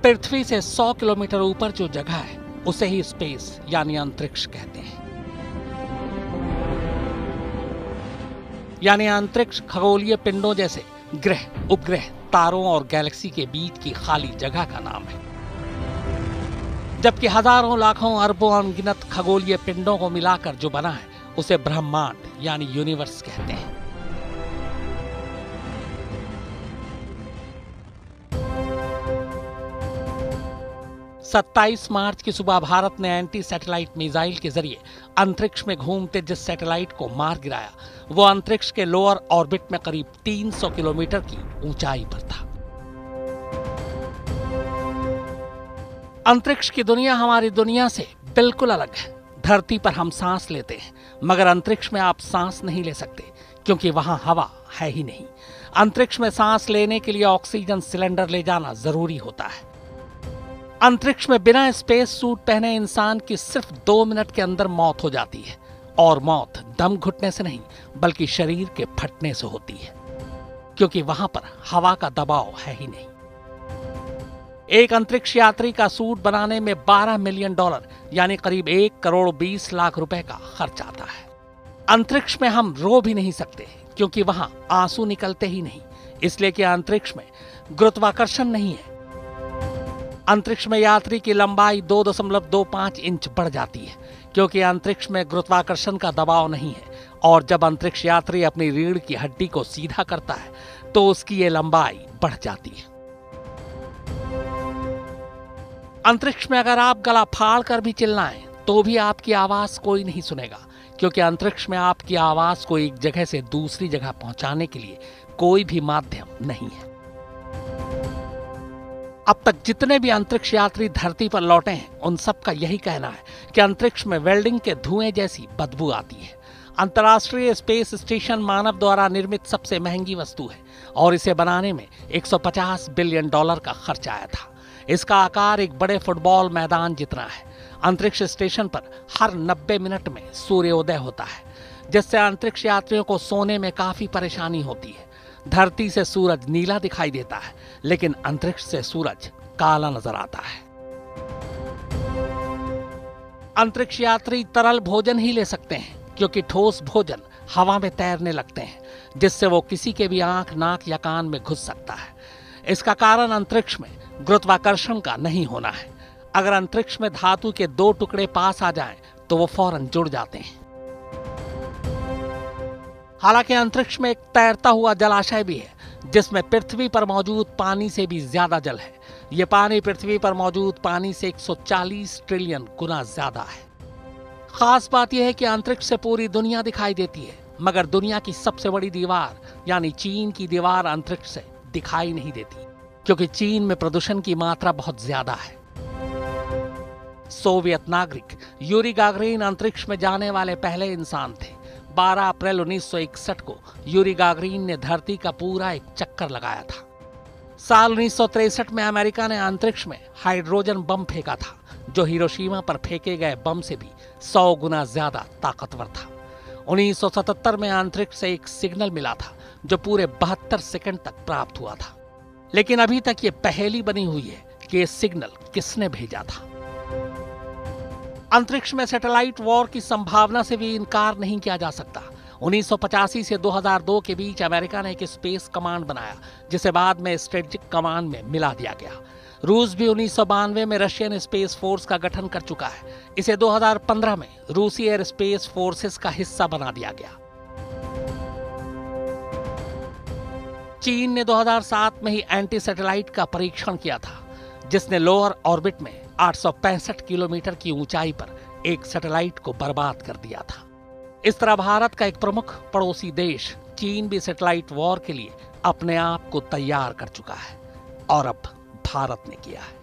पृथ्वी से 100 किलोमीटर ऊपर जो जगह है उसे ही स्पेस यानी अंतरिक्ष कहते हैं। यानी अंतरिक्ष खगोलीय पिंडों जैसे ग्रह, उपग्रह, तारों और गैलेक्सी के बीच की खाली जगह का नाम है। जबकि हजारों, लाखों, अरबों अनगिनत खगोलीय पिंडों को मिलाकर जो बना है उसे ब्रह्मांड यानी यूनिवर्स कहते हैं। सत्ताईस मार्च की सुबह भारत ने एंटी सैटेलाइट मिसाइल के जरिए अंतरिक्ष में घूमते जिस सैटेलाइट को मार गिराया वो अंतरिक्ष के लोअर ऑर्बिट में करीब 300 किलोमीटर की ऊंचाई पर था। अंतरिक्ष की दुनिया हमारी दुनिया से बिल्कुल अलग है। धरती पर हम सांस लेते हैं, मगर अंतरिक्ष में आप सांस नहीं ले सकते क्योंकि वहां हवा है ही नहीं। अंतरिक्ष में सांस लेने के लिए ऑक्सीजन सिलेंडर ले जाना जरूरी होता है। अंतरिक्ष में बिना स्पेस सूट पहने इंसान की सिर्फ 2 मिनट के अंदर मौत हो जाती है, और मौत दम घुटने से नहीं बल्कि शरीर के फटने से होती है, क्योंकि वहां पर हवा का दबाव है ही नहीं। एक अंतरिक्ष यात्री का सूट बनाने में $12 मिलियन यानी करीब 1 करोड़ 20 लाख रुपए का खर्च आता है। अंतरिक्ष में हम रो भी नहीं सकते क्योंकि वहां आंसू निकलते ही नहीं, इसलिए कि अंतरिक्ष में गुरुत्वाकर्षण नहीं है। अंतरिक्ष में यात्री की लंबाई 2.25 इंच बढ़ जाती है क्योंकि अंतरिक्ष में गुरुत्वाकर्षण का दबाव नहीं है, और जब अंतरिक्ष यात्री अपनी रीढ़ की हड्डी को सीधा करता है तो उसकी ये लंबाई बढ़ जाती है। अंतरिक्ष में अगर आप गला फाड़ कर भी चिल्लाएं तो भी आपकी आवाज कोई नहीं सुनेगा, क्योंकि अंतरिक्ष में आपकी आवाज को एक जगह से दूसरी जगह पहुंचाने के लिए कोई भी माध्यम नहीं है। अब तक जितने भी अंतरिक्ष यात्री धरती पर लौटे हैं उन सबका यही कहना है कि अंतरिक्ष में वेल्डिंग के धुएं जैसी बदबू आती है। अंतर्राष्ट्रीय स्पेस स्टेशन मानव द्वारा निर्मित सबसे महंगी वस्तु है और इसे बनाने में $150 बिलियन का खर्च आया था। इसका आकार एक बड़े फुटबॉल मैदान जितना है। अंतरिक्ष स्टेशन पर हर 90 मिनट में सूर्योदय होता है, जिससे अंतरिक्ष यात्रियों को सोने में काफी परेशानी होती है। धरती से सूरज नीला दिखाई देता है, लेकिन अंतरिक्ष से सूरज काला नजर आता है। अंतरिक्ष यात्री तरल भोजन ही ले सकते हैं क्योंकि ठोस भोजन हवा में तैरने लगते हैं, जिससे वो किसी के भी आंख, नाक या कान में घुस सकता है। इसका कारण अंतरिक्ष में गुरुत्वाकर्षण का नहीं होना है। अगर अंतरिक्ष में धातु के 2 टुकड़े पास आ जाएं तो वो फौरन जुड़ जाते हैं। हालांकि अंतरिक्ष में एक तैरता हुआ जलाशय भी है जिसमें पृथ्वी पर मौजूद पानी से भी ज्यादा जल है। यह पानी पृथ्वी पर मौजूद पानी से 140 ट्रिलियन गुना ज्यादा है। खास बात यह है कि अंतरिक्ष से पूरी दुनिया दिखाई देती है, मगर दुनिया की सबसे बड़ी दीवार यानी चीन की दीवार अंतरिक्ष से दिखाई नहीं देती क्योंकि चीन में प्रदूषण की मात्रा बहुत ज्यादा है। सोवियत नागरिक यूरी गागरिन अंतरिक्ष में जाने वाले पहले इंसान थे। 12 अप्रैल 1961 को यूरी गागरिन ने धरती का पूरा एक चक्कर लगाया था। साल 1963 में अमेरिका ने अंतरिक्ष में हाइड्रोजन बम फेंका था, जो हिरोशिमा पर फेंके गए बम से भी 100 गुना ज्यादा ताकतवर था। 1977 में अंतरिक्ष से एक सिग्नल मिला था जो पूरे 72 सेकंड तक प्राप्त हुआ था, लेकिन अभी तक ये पहेली बनी हुई है कि ये सिग्नल किसने भेजा था। अंतरिक्ष में सैटेलाइट वॉर की संभावना से भी इनकार नहीं किया जा सकता। 1985 से 2002 के बीच अमेरिका ने एक स्पेस कमांड बनाया, जिसे बाद में स्ट्रेटेजिक कमांड में मिला दिया गया। रूस भी 1992 में रशियन स्पेस फोर्स का गठन कर चुका है। इसे 2015 में रूसी एयर स्पेस फोर्सेस का हिस्सा बना दिया गया। चीन ने 2007 में ही एंटी सैटेलाइट का परीक्षण किया था, जिसने लोअर ऑर्बिट में 865 किलोमीटर की ऊंचाई पर एक सैटेलाइट को बर्बाद कर दिया था। इस तरह भारत का एक प्रमुख पड़ोसी देश चीन भी सैटेलाइट वॉर के लिए अपने आप को तैयार कर चुका है, और अब भारत ने किया है।